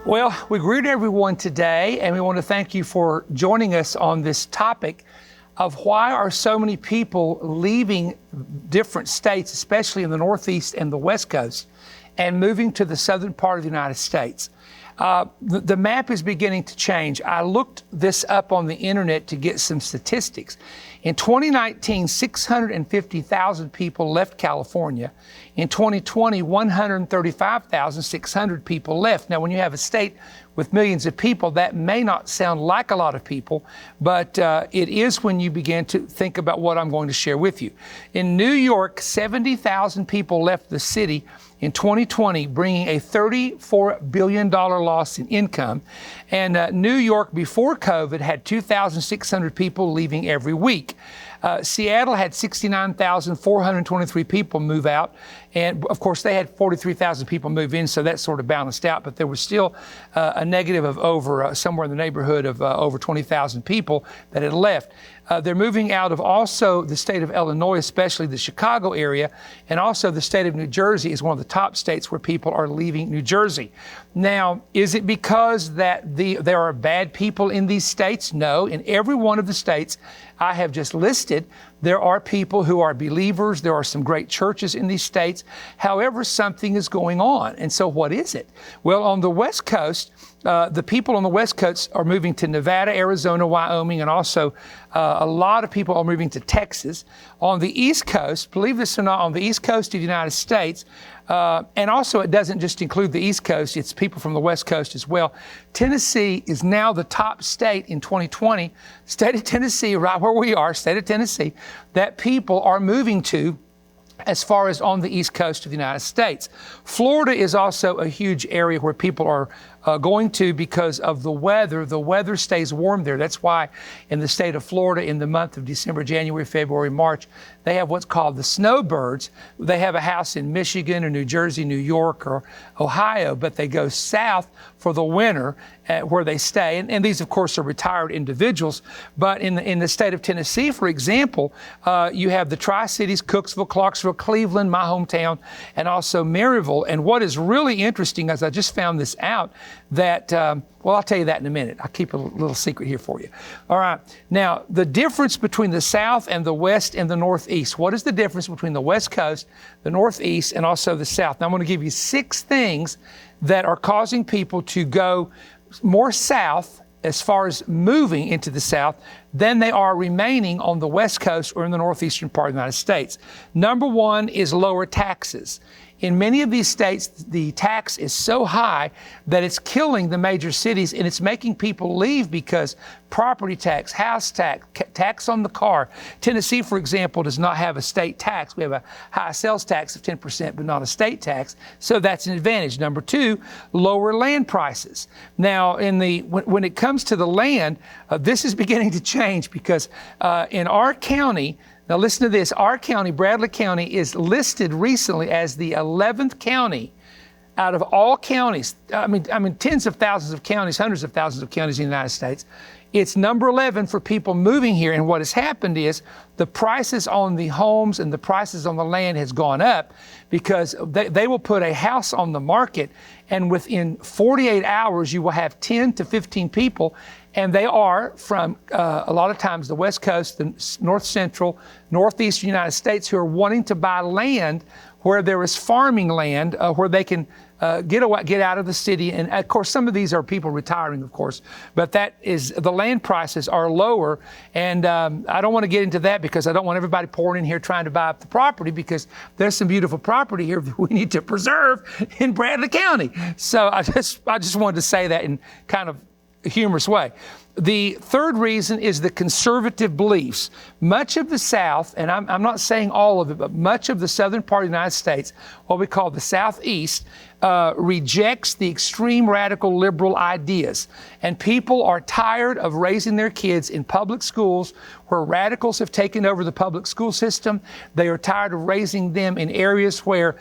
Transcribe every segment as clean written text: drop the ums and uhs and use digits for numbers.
Well, we greet everyone today, and we want to thank you for joining us on this topic of why are so many people leaving different states, especially in the Northeast and the West Coast, and moving to the southern part of the United States. The map is beginning to change. I looked this up on the internet to get some statistics. In 2019, 650,000 people left California. In 2020, 135,600 people left. Now, when you have a state with millions of people, that may not sound like a lot of people, but it is when you begin to think about what I'm going to share with you. In New York, 70,000 people left the city in 2020, bringing a $34 billion loss in income. And New York, before COVID, had 2,600 people leaving every week. Seattle had 69,423 people move out. And of course, they had 43,000 people move in, so that sort of balanced out. But there was still a negative of over somewhere in the neighborhood of over 20,000 people that had left. They're moving out of also the state of Illinois, especially the Chicago area, and also the state of New Jersey is one of the top states where people are leaving New Jersey. Now, is it because that there are bad people in these states? No. In every one of the states I have just listed, there are people who are believers. There are some great churches in these states. However, something is going on. And so what is it? Well, on the West Coast, the people on the West Coast are moving to Nevada, Arizona, Wyoming, and also a lot of people are moving to Texas. On the East Coast, believe this or not, on the East Coast of the United States, and also it doesn't just include the East Coast, it's people from the West Coast as well. Tennessee is now the top state in 2020, state of Tennessee, right where we are, state of Tennessee, that people are moving to as far as on the East Coast of the United States. Florida is also a huge area where people are going to because of the weather. The weather stays warm there. That's why in the state of Florida, in the month of December, January, February, March, they have what's called the snowbirds. They have a house in Michigan or New Jersey, New York, or Ohio, but they go south for the winter where they stay. And these, of course, are retired individuals. But in the state of Tennessee, for example, you have the Tri-Cities, Cooksville, Clarksville, Cleveland, my hometown, and also Maryville. And what is really interesting, as I just found this out, that, well, I'll tell you that in a minute. I'll keep a little secret here for you. All right. Now, the difference between the South and the West and the Northeast. What is the difference between the West Coast, the Northeast, and also the South? Now, I'm going to give you 6 things that are causing people to go more south as far as moving into the South than they are remaining on the West Coast or in the northeastern part of the United States. Number 1 is lower taxes. In many of these states, the tax is so high that it's killing the major cities, and it's making people leave because property tax, house tax, tax on the car. Tennessee, for example, does not have a state tax. We have a high sales tax of 10%, but not a state tax. So that's an advantage. Number 2, lower land prices. Now, when it comes to the land, this is beginning to change because in our county, now listen to this, our county, Bradley County, is listed recently as the 11th county out of all counties. I mean, tens of thousands of counties, hundreds of thousands of counties in the United States. It's number 11 for people moving here. And what has happened is the prices on the homes and the prices on the land has gone up because they will put a house on the market, and within 48 hours, you will have 10 to 15 people. And they are from a lot of times the West Coast, the North Central, Northeastern United States, who are wanting to buy land where there is farming land, where they can get out of the city. And of course, some of these are people retiring, of course, but the land prices are lower. And I don't want to get into that because I don't want everybody pouring in here trying to buy up the property, because there's some beautiful property here that we need to preserve in Bradley County. So I just wanted to say that in kind of a humorous way. The third reason is the conservative beliefs. Much of the South, and I'm not saying all of it, but much of the southern part of the United States, what we call the Southeast, rejects the extreme radical liberal ideas. And people are tired of raising their kids in public schools where radicals have taken over the public school system. They are tired of raising them in areas where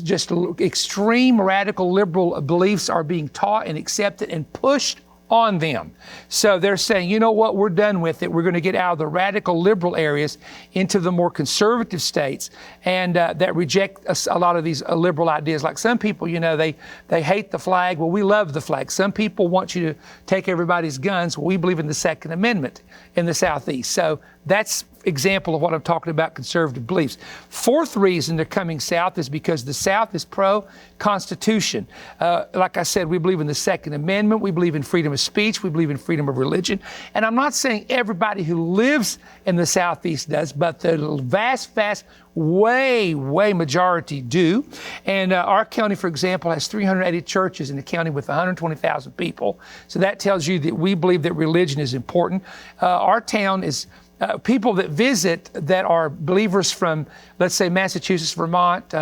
just extreme radical liberal beliefs are being taught and accepted and pushed on them. So they're saying, you know what, we're done with it. We're going to get out of the radical liberal areas into the more conservative states, and that reject a lot of these liberal ideas. Like some people, you know, they hate the flag. Well, we love the flag. Some people want you to take everybody's guns. Well, we believe in the Second Amendment in the Southeast. So that's example of what I'm talking about, conservative beliefs. Fourth reason they're coming south is because the South is pro-Constitution. Like I said, we believe in the Second Amendment. We believe in freedom of speech. We believe in freedom of religion. And I'm not saying everybody who lives in the Southeast does, but the vast way majority do. And our county, for example, has 380 churches in a county with 120,000 people. So that tells you that we believe that religion is important. Our town is people that visit that are believers from, let's say, Massachusetts, Vermont,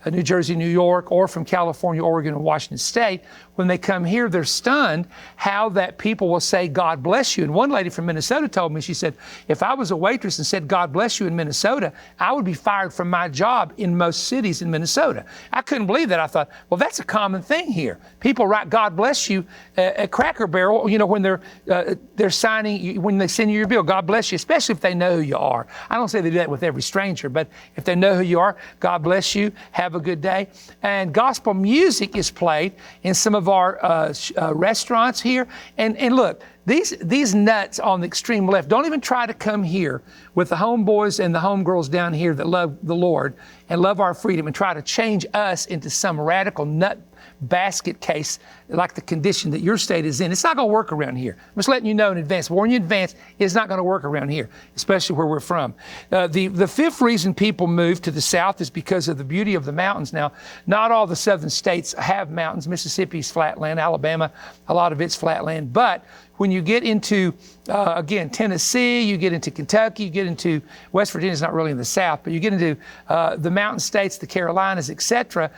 New Jersey, New York, or from California, Oregon, and Washington State, when they come here, they're stunned how that people will say, God bless you. And one lady from Minnesota told me, she said, if I was a waitress and said, God bless you in Minnesota, I would be fired from my job in most cities in Minnesota. I couldn't believe that. I thought, well, that's a common thing here. People write God bless you at Cracker Barrel, you know, when they're signing, when they send you your bill, God bless you, especially if they know who you are. I don't say they do that with every stranger, but if they know who you are, God bless you, have a good day. And gospel music is played in some of our restaurants here. And look, these nuts on the extreme left don't even try to come here with the homeboys and the homegirls down here that love the Lord and love our freedom and try to change us into some radical nut basket case like the condition that your state is in. It's not going to work around here. I'm just letting you know in advance, warn you in advance, it's not going to work around here, especially where we're from. The fifth reason people move to the south is because of the beauty of the mountains. Now, not all the southern states have mountains. Mississippi's flatland, Alabama, a lot of it's flatland, but when you get into, again, Tennessee, you get into Kentucky, you get into West Virginia's not really in the south, but you get into the mountain states, the Carolinas, etc.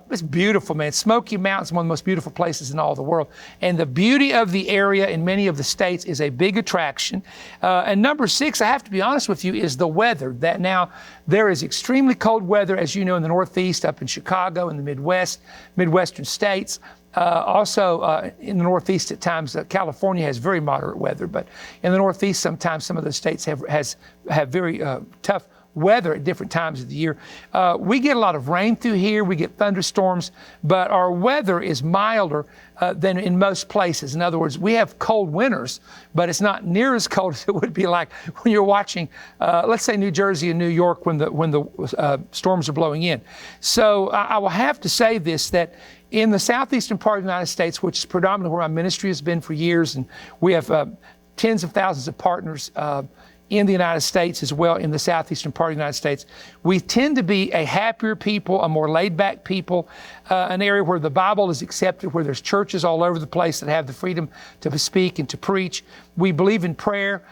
It's beautiful, man. Smoky Mountains, one of the most beautiful places in all the world. And the beauty of the area in many of the states is a big attraction. And number 6, I have to be honest with you, is the weather. That now there is extremely cold weather, as you know, in the Northeast, up in Chicago, in the Midwest, Midwestern states. Also in the Northeast at times, California has very moderate weather, but in the Northeast sometimes some of those states have very tough weather at different times of the year. We get a lot of rain through here, we get thunderstorms, but our weather is milder than in most places. In other words, we have cold winters, but it's not near as cold as it would be like when you're watching, let's say New Jersey and New York when the storms are blowing in. So I will have to say this, that in the southeastern part of the United States, which is predominantly where my ministry has been for years, and we have tens of thousands of partners in the United States as well, in the southeastern part of the United States, we tend to be a happier people, a more laid-back people, an area where the Bible is accepted, where there's churches all over the place that have the freedom to speak and to preach. We believe in prayer.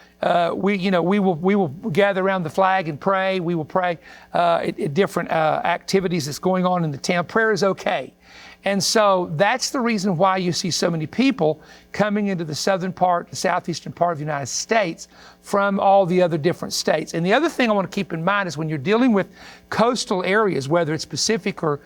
We will gather around the flag and pray. We will pray at different activities that's going on in the town. Prayer is okay. And so that's the reason why you see so many people coming into the southern part, the southeastern part of the United States from all the other different states. And the other thing I want to keep in mind is when you're dealing with coastal areas, whether it's Pacific or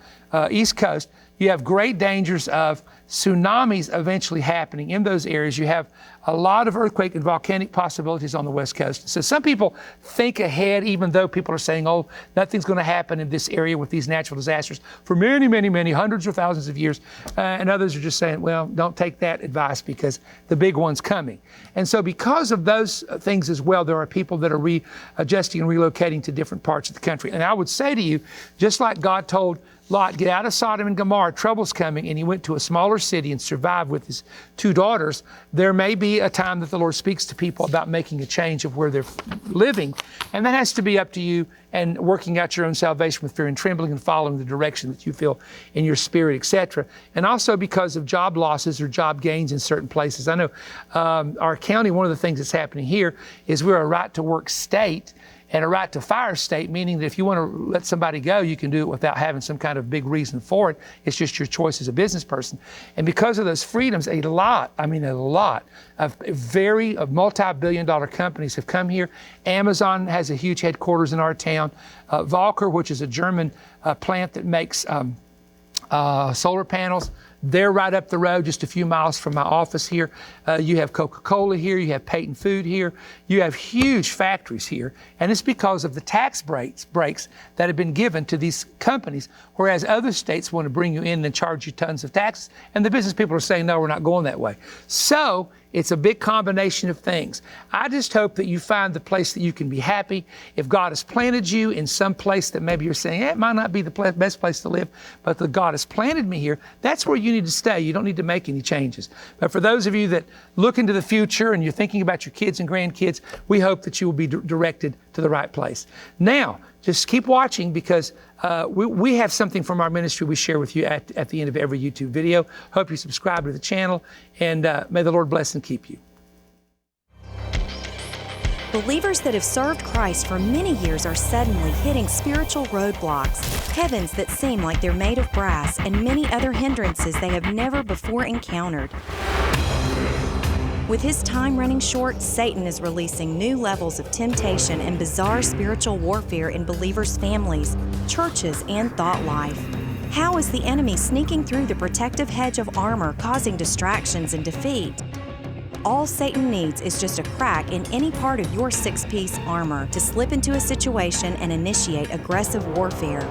East Coast, you have great dangers of tsunamis eventually happening in those areas. You have a lot of earthquake and volcanic possibilities on the West Coast. So some people think ahead, even though people are saying, oh, nothing's going to happen in this area with these natural disasters for many, hundreds or thousands of years. And others are just saying, well, don't take that advice because the big one's coming. And so because of those things as well, there are people that are readjusting and relocating to different parts of the country. And I would say to you, just like God told Lot, get out of Sodom and Gomorrah, trouble's coming, and he went to a smaller city and survived with his 2 daughters. There may be a time that the Lord speaks to people about making a change of where they're living, and that has to be up to you and working out your own salvation with fear and trembling and following the direction that you feel in your spirit, etc. And also because of job losses or job gains in certain places. I know our county, one of the things that's happening here is we're a right-to-work state and a right to fire state, meaning that if you want to let somebody go, you can do it without having some kind of big reason for it. It's just your choice as a business person. And because of those freedoms, a lot of very multi-billion-dollar companies have come here. Amazon has a huge headquarters in our town. Valker, which is a German plant that makes solar panels, They're right up the road, just a few miles from my office here. You have Coca-Cola here, you have Peyton Food here, you have huge factories here, and it's because of the tax breaks that have been given to these companies, whereas other states want to bring you in and charge you tons of taxes, and the business people are saying, no, we're not going that way. So it's a big combination of things. I just hope that you find the place that you can be happy. If God has planted you in some place that maybe you're saying, it might not be the best place to live, but that God has planted me here, that's where you need to stay. You don't need to make any changes. But for those of you that look into the future and you're thinking about your kids and grandkids, we hope that you will be directed to the right place. Now, just keep watching, because we have something from our ministry we share with you at the end of every YouTube video. Hope you subscribe to the channel, and may the Lord bless and keep you. Believers that have served Christ for many years are suddenly hitting spiritual roadblocks, heavens that seem like they're made of brass, and many other hindrances they have never before encountered. With his time running short, Satan is releasing new levels of temptation and bizarre spiritual warfare in believers' families, churches, and thought life. How is the enemy sneaking through the protective hedge of armor, causing distractions and defeat? All Satan needs is just a crack in any part of your six-piece armor to slip into a situation and initiate aggressive warfare.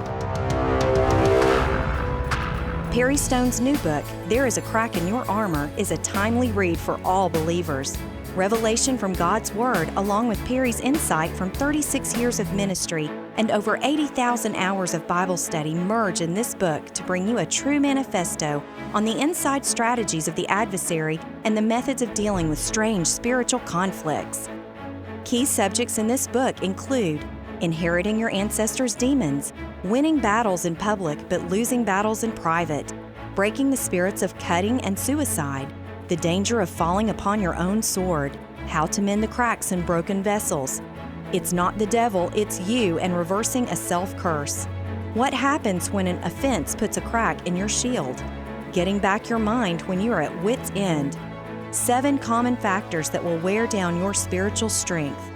Perry Stone's new book, There is a Crack in Your Armor, is a timely read for all believers. Revelation from God's Word, along with Perry's insight from 36 years of ministry and over 80,000 hours of Bible study, merge in this book to bring you a true manifesto on the inside strategies of the adversary and the methods of dealing with strange spiritual conflicts. Key subjects in this book include inheriting your ancestors' demons, winning battles in public but losing battles in private, breaking the spirits of cutting and suicide, the danger of falling upon your own sword, how to mend the cracks in broken vessels, it's not the devil, it's you, and reversing a self-curse, what happens when an offense puts a crack in your shield, getting back your mind when you are at wit's end, 7 common factors that will wear down your spiritual strength.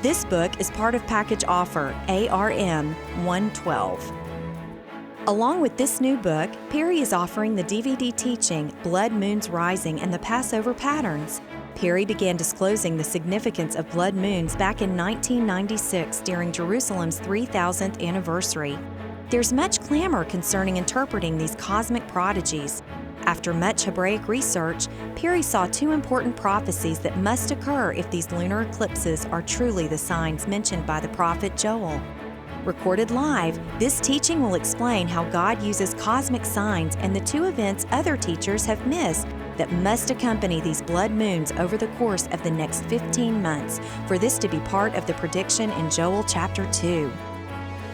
This book is part of package offer ARM 112. Along with this new book, Perry is offering the DVD teaching Blood Moons Rising and the Passover Patterns. Perry began disclosing the significance of blood moons back in 1996 during Jerusalem's 3000th anniversary. There's much clamor concerning interpreting these cosmic prodigies. After much Hebraic research, Perry saw 2 important prophecies that must occur if these lunar eclipses are truly the signs mentioned by the prophet Joel. Recorded live, this teaching will explain how God uses cosmic signs and the 2 events other teachers have missed that must accompany these blood moons over the course of the next 15 months for this to be part of the prediction in Joel chapter 2.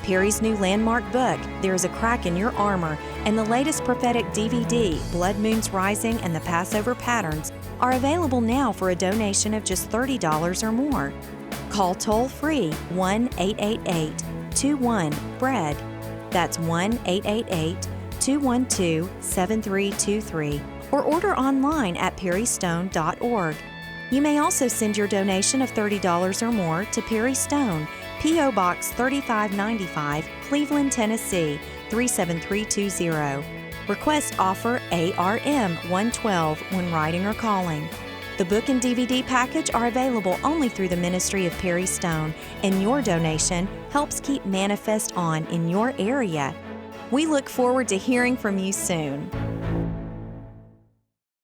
Perry's new landmark book, There is a Crack in Your Armor, and the latest prophetic DVD, Blood Moons Rising and the Passover Patterns, are available now for a donation of just $30 or more. Call toll-free 1-888-21-BREAD. That's 1-888-212-7323. Or order online at perrystone.org. You may also send your donation of $30 or more to Perry Stone, P.O. Box 3595, Cleveland, Tennessee 37320. Request offer ARM 112 when writing or calling. The book and DVD package are available only through the ministry of Perry Stone, and your donation helps keep Manifest on in your area. We look forward to hearing from you soon.